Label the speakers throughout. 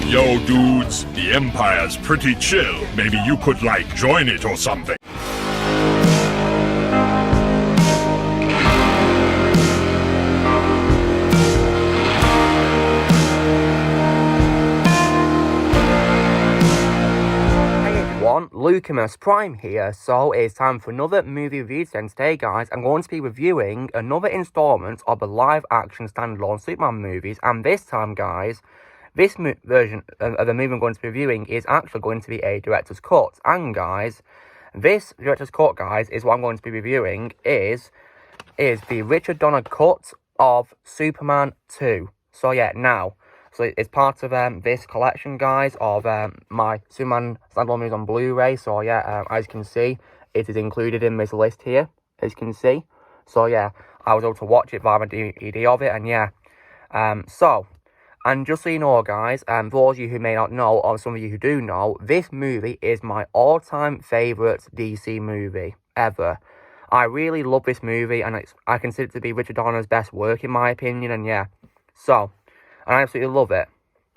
Speaker 1: Yo, dudes, the Empire's pretty chill. Maybe you could, join it or something.
Speaker 2: Lucamus Prime here, so it's time for another movie review. And today, guys, I'm going to be reviewing another installment of the live-action standalone Superman movies, and this time, guys, this version of the movie I'm going to be reviewing is actually going to be a director's cut. And, guys, this director's cut, guys, is what I'm going to be reviewing is the Richard Donner cut of Superman 2. So, yeah, now, so it's part of this collection, guys, of my Superman standalone movies on Blu-ray. So, yeah, as you can see, it is included in this list here, as you can see. So, yeah, I was able to watch it via a DVD of it, and yeah. And just so you know, guys, for those of you who may not know, or some of you who do know, this movie is my all-time favourite DC movie ever. I really love this movie, and I consider it to be Richard Donner's best work, in my opinion, and yeah. So, I absolutely love it.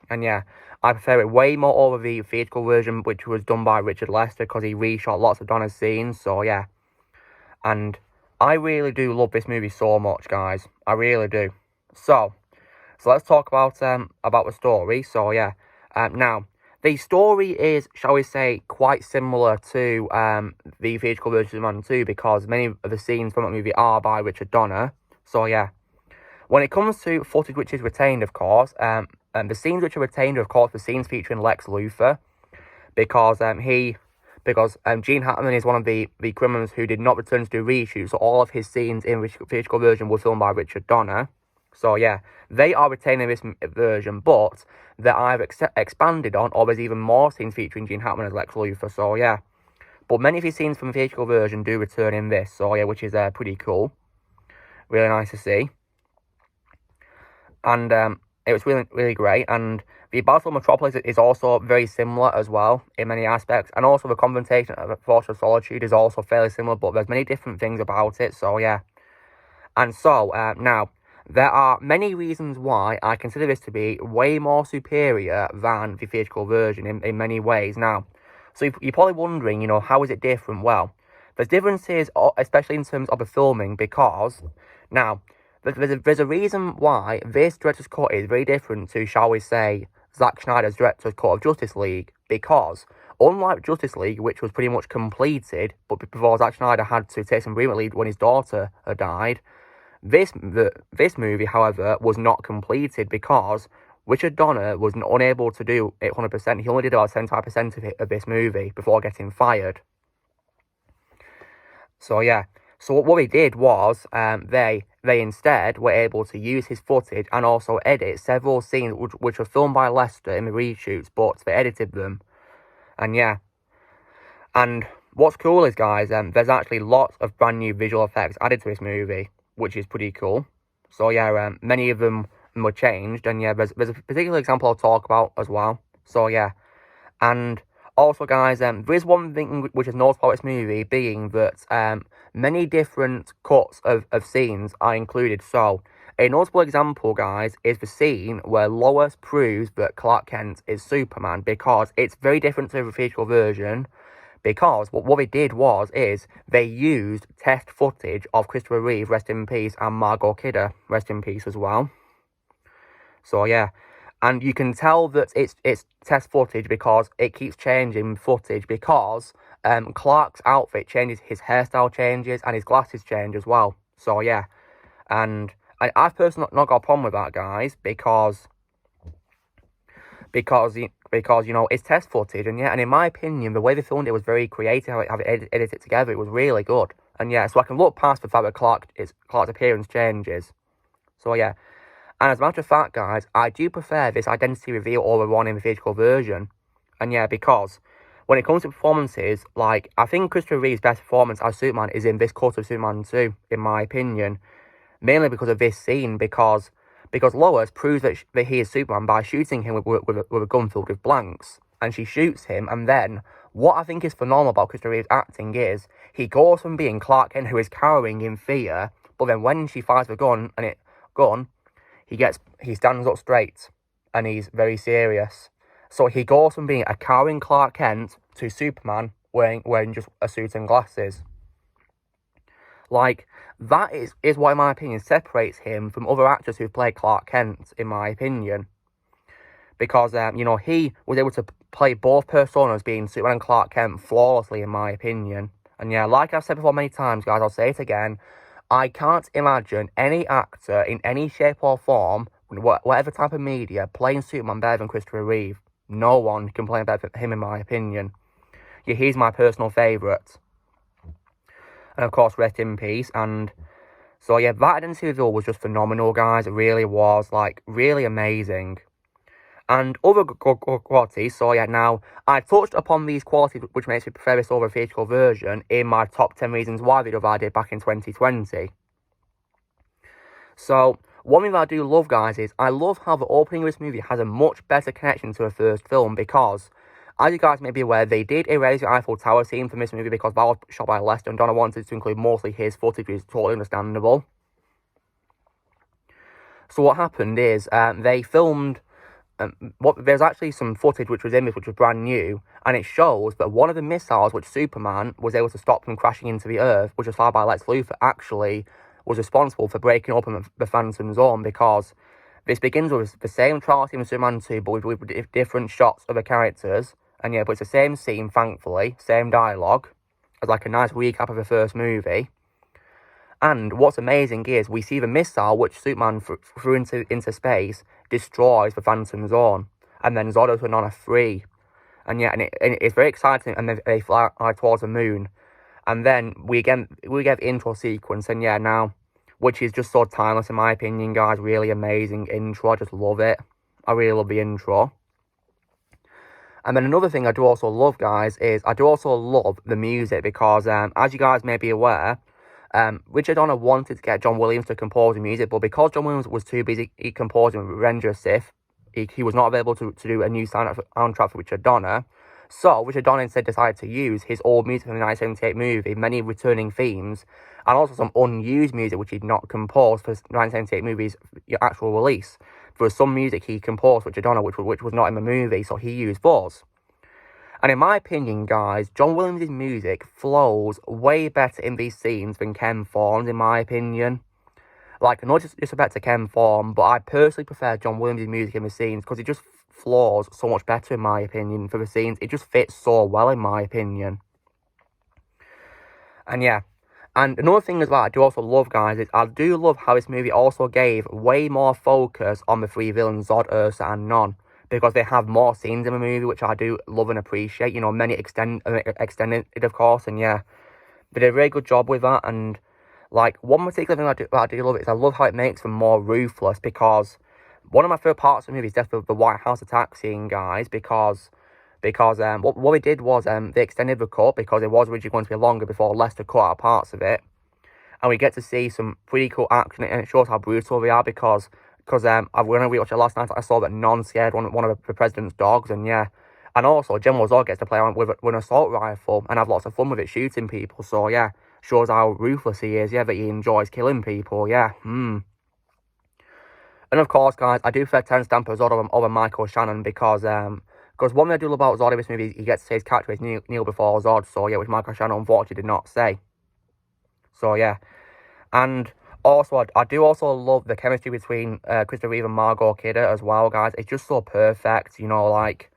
Speaker 2: And yeah, I prefer it way more over the theatrical version, which was done by Richard Lester, because he reshot lots of Donner's scenes, so yeah. And I really do love this movie so much, guys. I really do. So let's talk about the story. So yeah, now, the story is, shall we say, quite similar to the theatrical version of Superman 2, because many of the scenes from that movie are by Richard Donner. So yeah. When it comes to footage which is retained, of course, the scenes which are retained are, of course, the scenes featuring Lex Luthor, because Gene Hackman is one of the criminals who did not return to do reshoots, so all of his scenes in the theatrical version were filmed by Richard Donner. So yeah, they are retained in this version, but they're either expanded on, or there's even more scenes featuring Gene Hackman as Lex Luthor, so yeah. But many of his scenes from the theatrical version do return in this, so yeah, which is pretty cool. Really nice to see. And it was really, really great. And the Battle of Metropolis is also very similar as well in many aspects. And also the confrontation of Fortress of Solitude is also fairly similar, but there's many different things about it. So, yeah. And so, now, there are many reasons why I consider this to be way more superior than the theatrical version in many ways. Now, so you're probably wondering, how is it different? Well, there's differences, especially in terms of the filming, because, now, there's a reason why this director's cut is very different to, shall we say, Zack Snyder's director's cut of Justice League, because unlike Justice League, which was pretty much completed, but before Zack Snyder had to take some breathing leave when his daughter had died, this movie, however, was not completed because Richard Donner was unable to do it 100%. He only did about 75% of this movie before getting fired. So yeah. So what they did was, they instead were able to use his footage and also edit several scenes which were filmed by Lester in the reshoots, but they edited them. And yeah. And what's cool is, guys, there's actually lots of brand new visual effects added to this movie, which is pretty cool. So yeah, many of them were changed, and yeah, there's a particular example I'll talk about as well. So yeah. And also, guys, there is one thing which is notable about this movie, being that many different cuts of scenes are included. So, a notable example, guys, is the scene where Lois proves that Clark Kent is Superman, because it's very different to the theatrical version, because what they did is they used test footage of Christopher Reeve, rest in peace, and Margot Kidder, rest in peace as well. So, yeah. And you can tell that it's test footage because it keeps changing footage, because Clark's outfit changes, his hairstyle changes, and his glasses change as well. So yeah, and I've personally not got a problem with that, guys, because it's test footage, and yeah, and in my opinion, the way they filmed it was very creative. How it edited it together, it was really good, and yeah, so I can look past the fact that Clark's appearance changes. So yeah. And as a matter of fact, guys, I do prefer this identity reveal over one in the theatrical version. And yeah, because when it comes to performances, I think Christopher Reeve's best performance as Superman is in this cut of Superman 2, in my opinion. Mainly because of this scene, because Lois proves that he is Superman by shooting him with a gun filled with blanks. And she shoots him, and then, what I think is phenomenal about Christopher Reeve's acting is, he goes from being Clark Kent, who is cowering in fear, but then when she fires the gun, he stands up straight, and he's very serious. So he goes from being a cowering Clark Kent to Superman wearing just a suit and glasses. Like, that is what, in my opinion, separates him from other actors who've played Clark Kent, in my opinion. Because, you know, he was able to play both personas, being Superman and Clark Kent, flawlessly, in my opinion. And yeah, like I've said before many times, guys, I'll say it again. I can't imagine any actor in any shape or form, whatever type of media, playing Superman better than Christopher Reeve. No one can play better than him, in my opinion. Yeah, he's my personal favourite. And of course, rest in peace. And so yeah, that identity reveal was just phenomenal, guys. It really was, like, really amazing. And other qualities, so yeah, now, I touched upon these qualities which makes me prefer this over a theatrical version in my top 10 reasons why video that I did back in 2020. So, one thing that I do love, guys, is I love how the opening of this movie has a much better connection to the first film, because, as you guys may be aware, they did erase the Eiffel Tower scene from this movie because that was shot by Lester, and Donner wanted to include mostly his footage, which is totally understandable. So what happened is, they filmed... there's actually some footage which was in this, which was brand new, and it shows that one of the missiles which Superman was able to stop from crashing into the Earth, which was fired by Lex Luthor, actually was responsible for breaking open the Phantom Zone, because this begins with the same trial scene in Superman 2, but with different shots of the characters, and yeah, but it's the same scene, thankfully, same dialogue, as like a nice recap of the first movie. And what's amazing is we see the missile which Superman threw into space destroys the Phantom Zone, and then Zod and Donner free. And yeah, and it's very exciting, and then they fly towards the moon. And then we get the intro sequence, and yeah, now, which is just so timeless in my opinion, guys. Really amazing intro, I just love it. I really love the intro. And then another thing I do also love, guys, is I do also love the music, because as you guys may be aware, Richard Donner wanted to get John Williams to compose the music, but because John Williams was too busy composing Revenge of the Sith, he was not available to do a new soundtrack for Richard Donner. So Richard Donner instead decided to use his old music from the 1978 movie, many returning themes, and also some unused music which he'd not composed for the 1978 movie's actual release. There was some music he composed for Richard Donner which was not in the movie, so he used those. And in my opinion, guys, John Williams' music flows way better in these scenes than Ken Thorne's, in my opinion. Like, not just disrespect to Ken Thorne, but I personally prefer John Williams' music in the scenes, because it just flows so much better, in my opinion, for the scenes. It just fits so well, in my opinion. And yeah. And another thing as well I do also love, guys, is I do love how this movie also gave way more focus on the three villains, Zod, Ursa, and Non, because they have more scenes in the movie, which I do love and appreciate. You know, many extended, of course, and yeah, they did a very good job with that. And like, one particular thing I do love is I love how it makes them more ruthless, because one of my favourite parts of the movie is definitely the White House attack scene, guys, because what they did was they extended the cut, because it was originally going to be longer before Lester cut out parts of it, and we get to see some pretty cool action, and it shows how brutal they are, because when I rewatched it last night, I saw that Non scared one of the president's dogs, and yeah. And also, General Zod gets to play around with an assault rifle and have lots of fun with it, shooting people, so yeah. Shows how ruthless he is, yeah, that he enjoys killing people, yeah. And of course, guys, I do prefer Terrence Stamp as Zod over Michael Shannon, because one thing I do love about Zod in this movie is he gets to say his catchphrase, kneel before Zod, so yeah, which Michael Shannon unfortunately did not say. So yeah. And also, I do also love the chemistry between Christopher Reeve and Margot Kidder as well, guys. It's just so perfect, you know, like,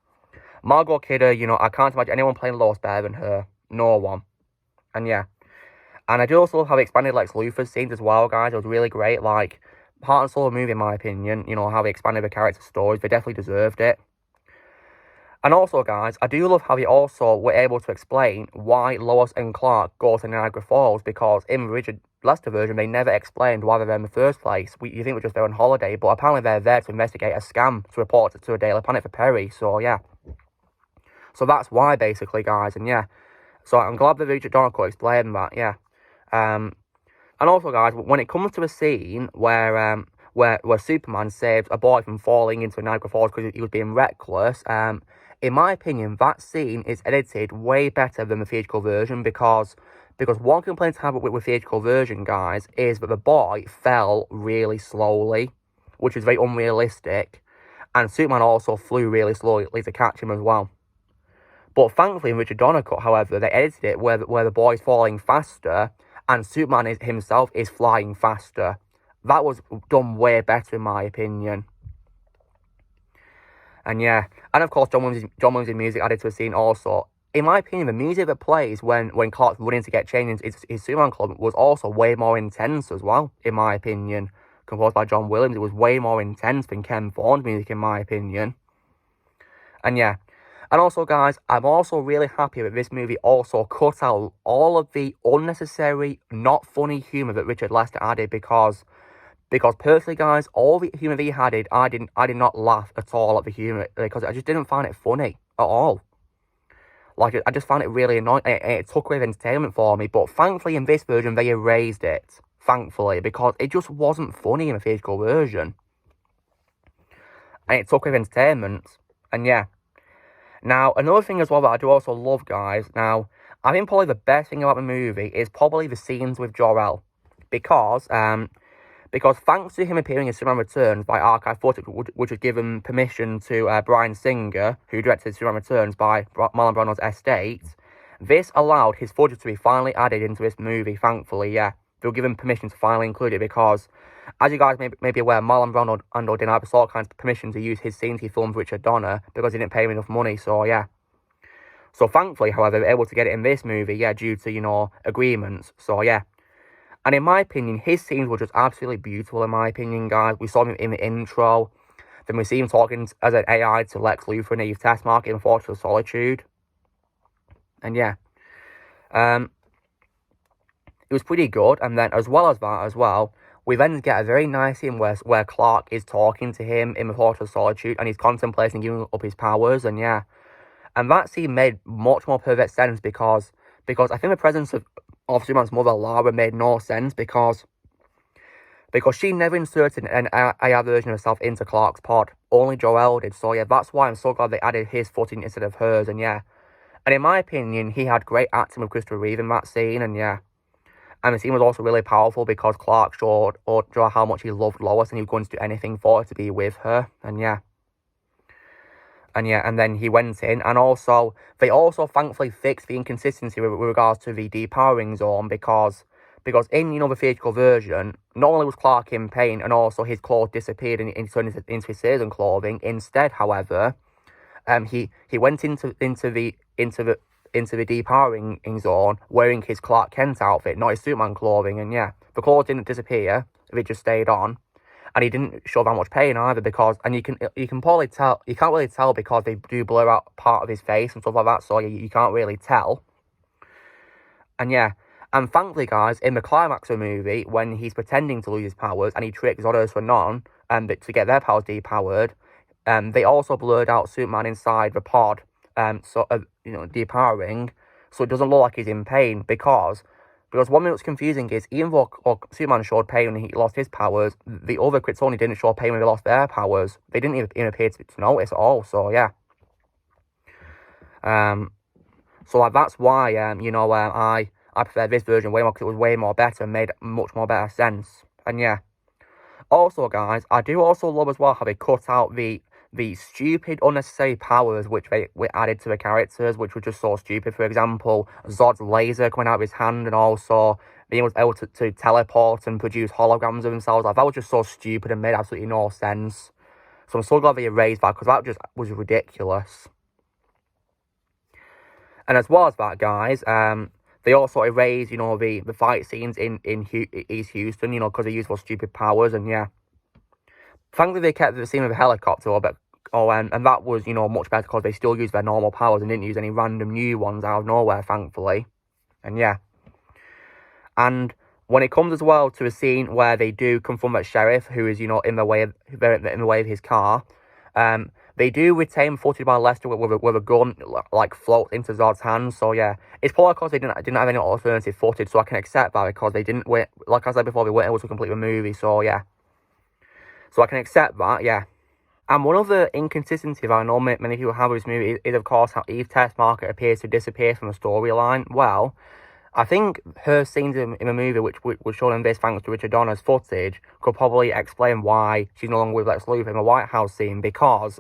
Speaker 2: Margot Kidder, you know, I can't imagine anyone playing Lois better than her. No one. And yeah. And I do also love how they expanded Lex Luthor's scenes as well, guys. It was really great, like, heart and soul of the movie, in my opinion. You know, how they expanded the character stories. They definitely deserved it. And also, guys, I do love how they also were able to explain why Lois and Clark go to Niagara Falls, because in the Richard Lester version, they never explained why they're there in the first place. You think we're just there on holiday, but apparently they're there to investigate a scam to report to a Daily Planet for Perry, so yeah. So that's why, basically, guys, and yeah. So I'm glad that Richard Donner could explain that, yeah. And also, guys, when it comes to a scene where Superman saves a boy from falling into Niagara Falls because he was being reckless, in my opinion, that scene is edited way better than the theatrical version, because one complaint I have with the theatrical version, guys, is that the boy fell really slowly, which is very unrealistic. and Superman also flew really slowly to catch him as well. But thankfully in Richard Donner cut, however, they edited it where the boy's falling faster and Superman himself is flying faster. That was done way better in my opinion. And yeah, and of course John Williams' music added to the scene also. In my opinion, the music that plays when Clark's running to get changed into his Superman club was also way more intense as well, in my opinion. Composed by John Williams, it was way more intense than Ken Thorne's music, in my opinion. And yeah, and also guys, I'm also really happy that this movie also cut out all of the unnecessary, not funny humour that Richard Lester added, because personally guys, all the humour that he added, I did not laugh at all at the humour, because I just didn't find it funny at all. Like, I just found it really annoying. It took away the entertainment for me, but thankfully in this version they erased it. Thankfully, because it just wasn't funny in the theatrical version. And it took away the entertainment. And yeah. Now, another thing as well that I do also love, guys. Now, I think probably the best thing about the movie is probably the scenes with Jor-El. Because thanks to him appearing in Superman Returns by archive footage, which was given permission to Bryan Singer, who directed Superman Returns by Marlon Brando's estate, this allowed his footage to be finally added into this movie, thankfully, yeah. They were given permission to finally include it because, as you guys may be aware, Marlon Brando didn't have all kinds of permission to use his scenes he filmed with Richard Donner because he didn't pay him enough money, so yeah. So thankfully, however, they were able to get it in this movie, yeah, due to, agreements, so yeah. And in my opinion, his scenes were just absolutely beautiful, in my opinion, guys. We saw him in the intro, then we see him talking as an AI to Lex Luthor and Eve Tessmark in Fortress of Solitude. And yeah. It was pretty good, and then as well as that as well, we then get a very nice scene where Clark is talking to him in the Fortress of Solitude, and he's contemplating giving up his powers, and yeah. And that scene made much more perfect sense because I think the presence of Superman's mother, Lara, made no sense because she never inserted an AI version of herself into Clark's pod. Only Jor-El did, so yeah, that's why I'm so glad they added his footage instead of hers, and yeah. And in my opinion, he had great acting with Christopher Reeve in that scene, and yeah. And the scene was also really powerful because Clark showed how much he loved Lois and he was going to do anything for her to be with her. And yeah. And then he went in. And also, they also thankfully fixed the inconsistency with regards to the depowering zone because in, the theatrical version, not only was Clark in pain and also his clothes disappeared and turned into his citizen clothing. Instead, however, he went into the depowering zone wearing his Clark Kent outfit, not his Superman clothing, and yeah, the clothes didn't disappear, they just stayed on, and he didn't show that much pain either because, and you can probably tell, you can't really tell because they do blur out part of his face and stuff like that, so you can't really tell, and yeah, and thankfully guys, in the climax of the movie, when he's pretending to lose his powers, and he tricks Zod for none, to get their powers depowered, they also blurred out Superman inside the pod, depowering, so it doesn't look like he's in pain because one thing that's confusing is even though Superman showed pain when he lost his powers, the other Kryptonians didn't show pain when they lost their powers. They didn't even appear to notice at all. So yeah. So like that's why I prefer this version way more because it was way more better and made much more better sense. And yeah. Also guys, I do also love as well how they cut out the stupid, unnecessary powers which they added to the characters, which were just so stupid. For example, Zod's laser coming out of his hand, and also being able to teleport and produce holograms of themselves. Like, that was just so stupid and made absolutely no sense. So I'm so glad they erased that, because that just was ridiculous. And as well as that, guys, they also erased, the fight scenes in East Houston, because they used those stupid powers, and yeah. Thankfully, they kept the scene with the helicopter, and that was, much better because they still used their normal powers and didn't use any random new ones out of nowhere, thankfully. And yeah. And when it comes as well to a scene where they do confront that sheriff who is, in the way of his car, they do retain footage by Lester with a gun, like, floats into Zod's hands. So yeah, it's probably because they didn't have any alternative footage, so I can accept that because they didn't wait, like I said before, they weren't able to complete the movie. So yeah. So I can accept that, yeah. And one other inconsistency that I know many people have with this movie is of course, how Eve Tessmarker appears to disappear from the storyline. Well, I think her scenes in the movie, which was shown in this thanks to Richard Donner's footage, could probably explain why she's no longer with Lex Luthor in the White House scene, because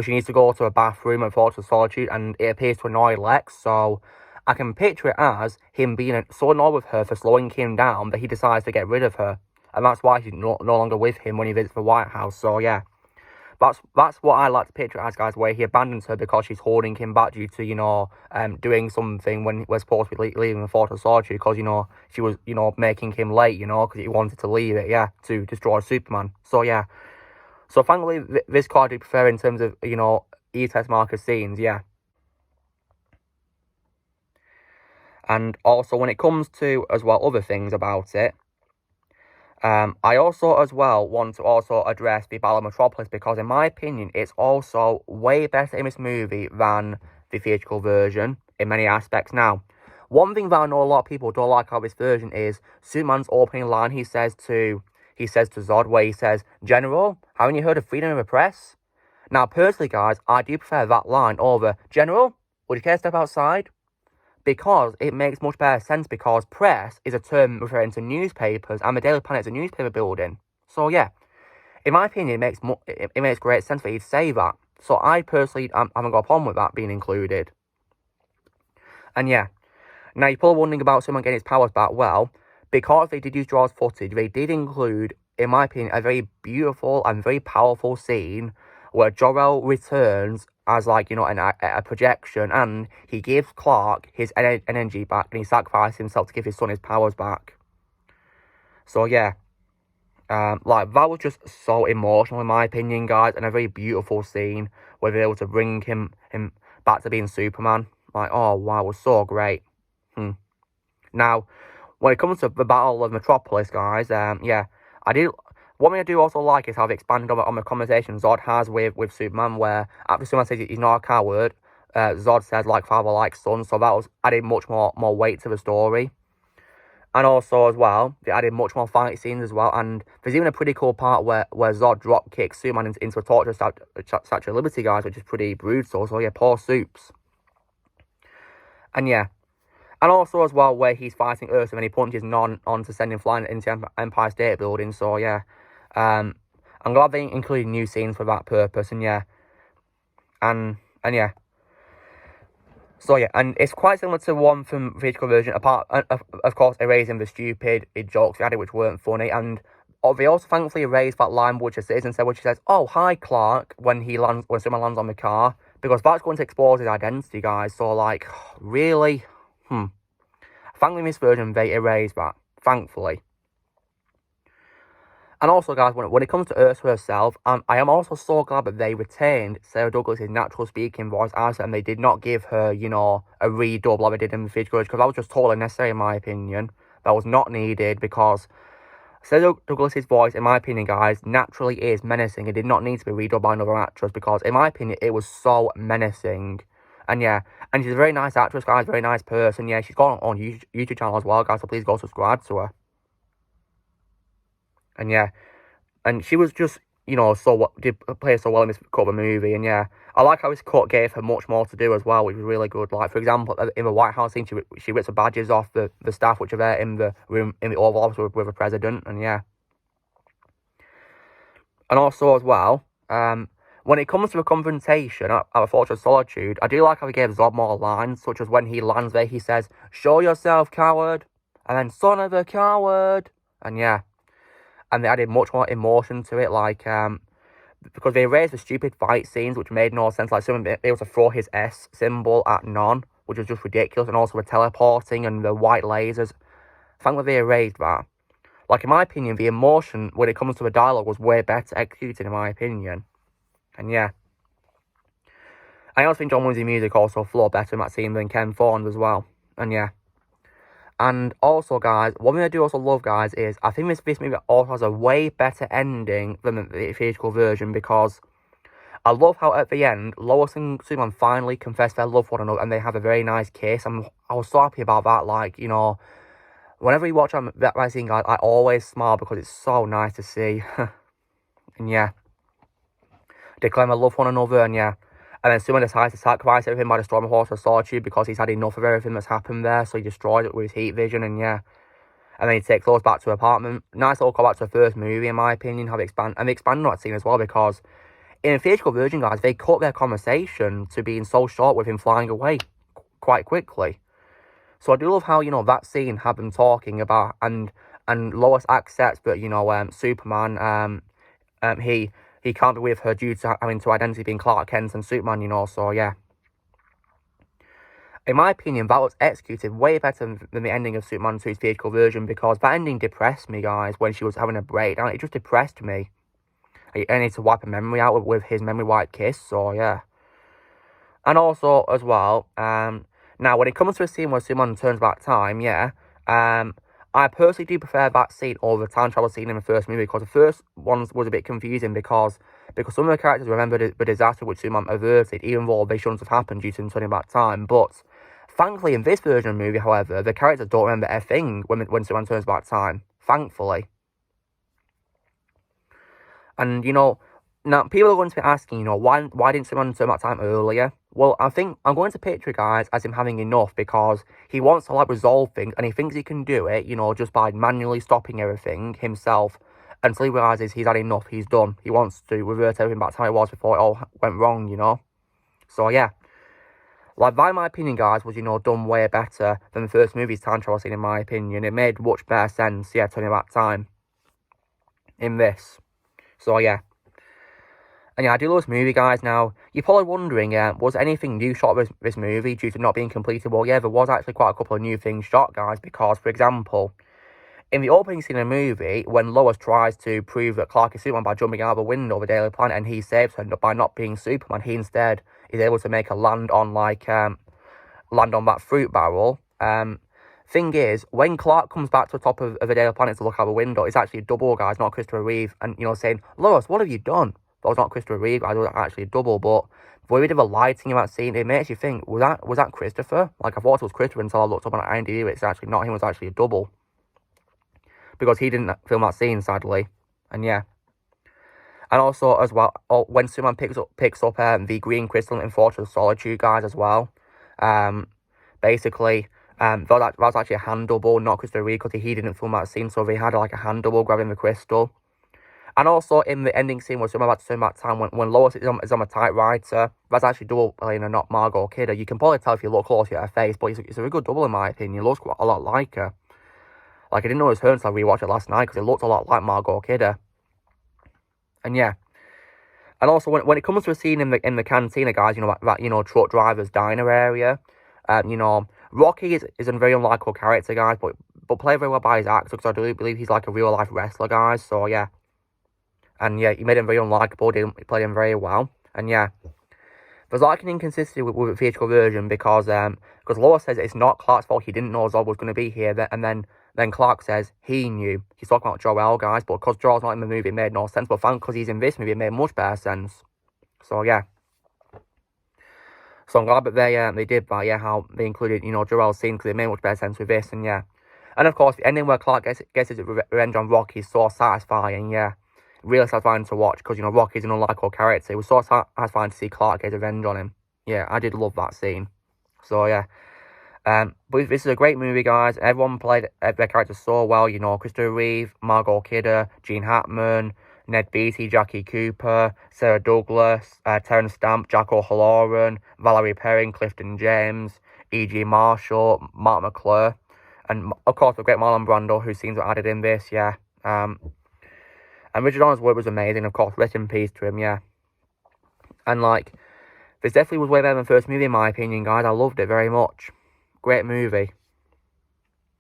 Speaker 2: she needs to go to a bathroom and Fortress of Solitude, and it appears to annoy Lex, so I can picture it as him being so annoyed with her for slowing him down that he decides to get rid of her, and that's why she's no longer with him when he visits the White House, so yeah. That's what I like to picture as, guys, where he abandons her because she's holding him back due to, doing something when we're supposed to be leaving the Fortress of Solitude, because, she was, making him late, because he wanted to leave it, yeah, to destroy Superman. So, yeah. So, thankfully, this card I do prefer in terms of, E-Test marker scenes, yeah. And also, when it comes to, as well, other things about it, I also, as well, want to also address the Battle of Metropolis, because in my opinion, it's also way better in this movie than the theatrical version in many aspects. Now, one thing that I know a lot of people don't like about this version is Superman's opening line he says to Zod, where he says, "General, haven't you heard of freedom of the press?" Now, personally, guys, I do prefer that line over, "General, would you care to step outside?" Because it makes much better sense, because press is a term referring to newspapers, and the Daily Planet is a newspaper building. So yeah, in my opinion, it makes great sense for you to say that. So I personally haven't got a problem with that being included. And yeah, now you're probably wondering about someone getting his powers back. Well, because they did use Jaw's footage, they did include, in my opinion, a very beautiful and very powerful scene where Jor-El returns as, like, a projection, and he gives Clark his energy back, and he sacrifices himself to give his son his powers back. So, yeah. That was just so emotional, in my opinion, guys, and a very beautiful scene where they were able to bring him back to being Superman. Like, oh, wow, it was so great. Now, when it comes to the Battle of Metropolis, guys, yeah, one thing I do also like is how they expanded on the conversation Zod has with Superman, where after Superman says he's not a coward, Zod says, like father, like son, so that was added much more weight to the story. And also, as well, they added much more fight scenes as well, and there's even a pretty cool part where Zod drop kicks Superman into a torture Statue of Liberty, guys, which is pretty brutal, so yeah, poor Supes. And yeah. And also, as well, where he's fighting Ursa and he punches Non onto sending flying into Empire State Building. So, yeah. I'm glad they included new scenes for that purpose. And, yeah. And yeah. So, yeah. And it's quite similar to one from the theatrical version. Apart, of course, erasing the stupid jokes they added, which weren't funny. And they also thankfully erased that line which a citizen said, which says, "Oh, hi, Clark," when someone lands on the car. Because that's going to expose his identity, guys. So, like, really? Thankfully, in this version, they erased that. Thankfully. And also, guys, when it comes to Ursa herself, I am also so glad that they retained Sarah Douglas's natural speaking voice as her, and they did not give her, a redub like they did in the theatrical, because that was just totally necessary, in my opinion. That was not needed, because Sarah Douglas's voice, in my opinion, guys, naturally is menacing. It did not need to be redubbed by another actress, because, in my opinion, it was so menacing. And yeah, and she's a very nice actress, guys, very nice person. Yeah, she's got on YouTube channel as well, guys, so please go subscribe to her. And yeah, and she was just, did play so well in this cut of a movie. And yeah, I like how this cut gave her much more to do as well, which was really good. Like, for example, in the White House scene, she rips the badges off the staff which are there in the room, in the Oval Office with the president. And yeah. And also, as well, when it comes to a confrontation at a Fortress of Solitude, I do like how he gave Zod more lines, such as when he lands there, he says, "Show yourself, coward," and then, "Son of a coward," and yeah. And they added much more emotion to it, like, because they erased the stupid fight scenes, which made no sense, like someone being able to throw his S symbol at Non, which was just ridiculous, and also the teleporting and the white lasers. Thankfully they erased that. Like, in my opinion, the emotion when it comes to the dialogue was way better executed, in my opinion. And yeah. I also think John Williams' music also flowed better in that scene than Ken Thorne's as well. And yeah. And also, guys, one thing I do also love, guys, is I think this movie also has a way better ending than the theatrical version, because I love how at the end, Lois and Superman finally confess their love for one another and they have a very nice kiss. I was so happy about that. Like, whenever you watch that scene, guys, I always smile because it's so nice to see. And yeah. They claim their love for one another, and yeah. And then Superman decides to sacrifice everything by destroying the Horse of Solitude because he's had enough of everything that's happened there. So he destroys it with his heat vision, and yeah. And then he takes Lois back to her apartment. Nice little callback to the first movie, in my opinion. How they expand on that scene as well, because in a theatrical version, guys, they cut their conversation to being so short with him flying away quite quickly. So I do love how, you know, that scene had them talking about, and Lois accepts that, you know, Superman, he can't be with her due to having to identity being Clark Kent and Superman, you know, so yeah. In my opinion, that was executed way better than the ending of Superman 2's theatrical version, because that ending depressed me, guys, when she was having a breakdown. It just depressed me. I need to wipe a memory out with his memory wipe kiss, so yeah. And also, as well, now, when it comes to a scene where Superman turns back time, yeah, I personally do prefer that scene over the time travel scene in the first movie, because the first one was a bit confusing because some of the characters remembered the disaster which Superman averted, even though they shouldn't have happened due to him turning back time. But thankfully, in this version of the movie, however, the characters don't remember a thing when Superman turns back time. Thankfully. And, you know, now, people are going to be asking, you know, why didn't Superman turn back time earlier? Well, I think I'm going to picture, guys, as him having enough, because he wants to, like, resolve things, and he thinks he can do it, you know, just by manually stopping everything himself, until he realises he's had enough, he's done. He wants to revert everything back to how it was before it all went wrong, you know? So, yeah. Like, that, in my opinion, guys, was, you know, done way better than the first movie's time travel scene, in my opinion. It made much better sense, yeah, turning back time in this. So, yeah. And yeah, I do love this movie, guys. Now, you're probably wondering, was anything new shot with this movie due to not being completed? Well, yeah, there was actually quite a couple of new things shot, guys, because, for example, in the opening scene of the movie, when Lois tries to prove that Clark is Superman by jumping out of a window of the Daily Planet, and he saves her by not being Superman, he instead is able to make a land on, like, land on that fruit barrel. Thing is, when Clark comes back to the top of the Daily Planet to look out the window, it's actually a double, guys, not Christopher Reeve, and, you know, saying, Lois, what have you done? That was not Christopher Reeve, guys, it was actually a double, but the way we did the lighting in that scene, it makes you think, was that Christopher? Like, I thought it was Christopher until I looked up on IMDb, it's actually not him, it was actually a double. Because he didn't film that scene, sadly. And yeah. And also, as well, when Superman picks up the green crystal in Fortress of Solitude, guys, as well. Basically, that was actually a hand double, not Christopher Reeve, because he didn't film that scene, so they had like a hand double grabbing the crystal. And also, in the ending scene where Superman about to turn back time, when Lois is on a typewriter, that's actually double playing and not Margot Kidder. You can probably tell if you look closely at her face, but it's a very good double in my opinion. It looks quite a lot like her. Like, I didn't know it was her until I rewatched it last night, because it looked a lot like Margot Kidder. And yeah. And also, when it comes to a scene in the cantina, guys, you know, that you know, truck driver's diner area, you know, Rocky is a very unlikable character, guys, but played very well by his actor, because I do believe he's like a real life wrestler, guys. So yeah. And yeah, he made him very unlikable, he played him very well. And yeah. There's like an inconsistency with the theatrical version, because Lois says it's not Clark's fault, he didn't know Zod was going to be here, and then Clark says he knew. He's talking about Jor-El, guys, but because Jor-El's not in the movie, it made no sense. But thanks, because he's in this movie, it made much better sense. So yeah. So I'm glad that they did that, yeah, how they included, you know, Jor-El's scene, because it made much better sense with this, and yeah. And of course, the ending where Clark gets his revenge on Rocky is so satisfying, yeah. Really satisfying to watch, because, you know, Rocky's an unlikable character. It was so satisfying to see Clark get revenge on him. Yeah, I did love that scene. So yeah. But this is a great movie, guys. Everyone played their characters so well, you know, Christopher Reeve, Margot Kidder, Gene Hackman, Ned Beatty, Jackie Cooper, Sarah Douglas, Terrence Stamp, Jack O'Halloran, Valerie Perrin, Clifton James, E.G. Marshall, Mark McClure, and of course the great Marlon Brando, whose scenes were added in this, yeah. And Richard Donner's work was amazing, of course, rest in peace to him, yeah. And like, this definitely was way better than the first movie in my opinion, guys. I loved it very much. Great movie.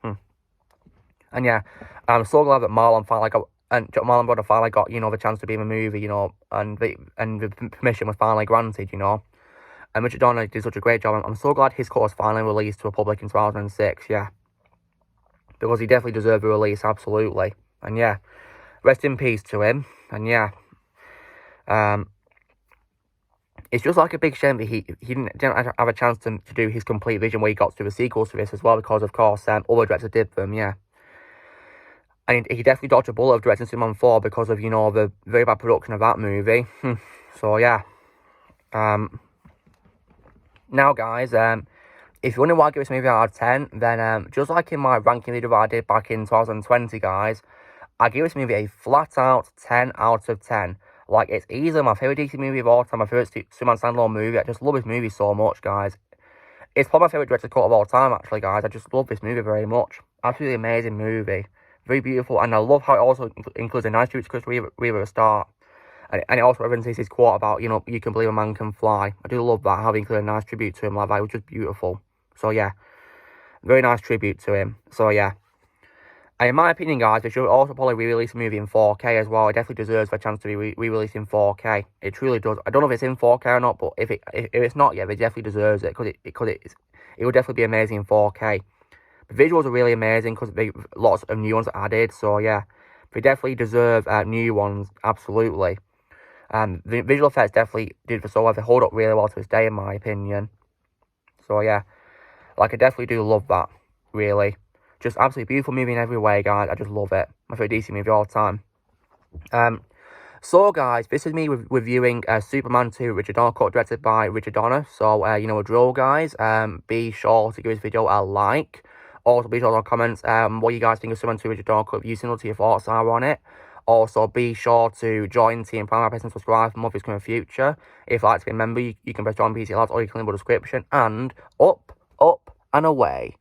Speaker 2: And yeah, I'm so glad that Marlon Brando finally got, you know, the chance to be in the movie, you know, and the permission was finally granted, you know. And Richard Donner did such a great job. I'm so glad his cut was finally released to the public in 2006, yeah. Because he definitely deserved a release, absolutely. And yeah, rest in peace to him. And yeah, it's just like a big shame that he didn't have a chance to do his complete vision where he got to the sequels to this as well, because of course other directors did them, yeah. And he definitely dodged a bullet of directing Superman 4 because of, you know, the very bad production of that movie. So yeah. Now, guys, if you wonder why I give this movie out of 10, then just like in my ranking video that I did back in 2020, guys, I give this movie a flat-out 10 out of 10. Like, it's easily my favourite DC movie of all time, my favourite Superman standalone movie. I just love this movie so much, guys. It's probably my favourite director's cut of all time, actually, guys. I just love this movie very much. Absolutely amazing movie. Very beautiful, and I love how it also includes a nice tribute to Chris Reeve at the start. And it also references his quote about, you know, you can believe a man can fly. I do love that, how they include a nice tribute to him like that, which is beautiful. So, yeah, very nice tribute to him. So, yeah. And in my opinion, guys, they should also probably re-release the movie in 4K as well. It definitely deserves a chance to be re-released in 4K. It truly does. I don't know if it's in 4K or not, but if it's not yet, it definitely deserves it, because it would definitely be amazing in 4K. The visuals are really amazing because lots of new ones are added. So yeah, they definitely deserve new ones. Absolutely. The visual effects definitely did so well. They hold up really well to this day, in my opinion. So yeah, like I definitely do love that. Really. Just absolutely beautiful movie in every way, guys. I just love it. My favourite DC movie all the time. So, guys, this is me reviewing Superman 2, Richard Donner cut, directed by Richard Donner. So, you know a drill, guys. Be sure to give this video a like. Also, be sure to comment what you guys think of Superman 2, Richard Donner cut. If you similar to your thoughts are on it. Also, be sure to join Team Prime and subscribe for more videos coming in the future. If you'd like to be a member, you can press join PC Lads, or you can link in the description. And up, and away.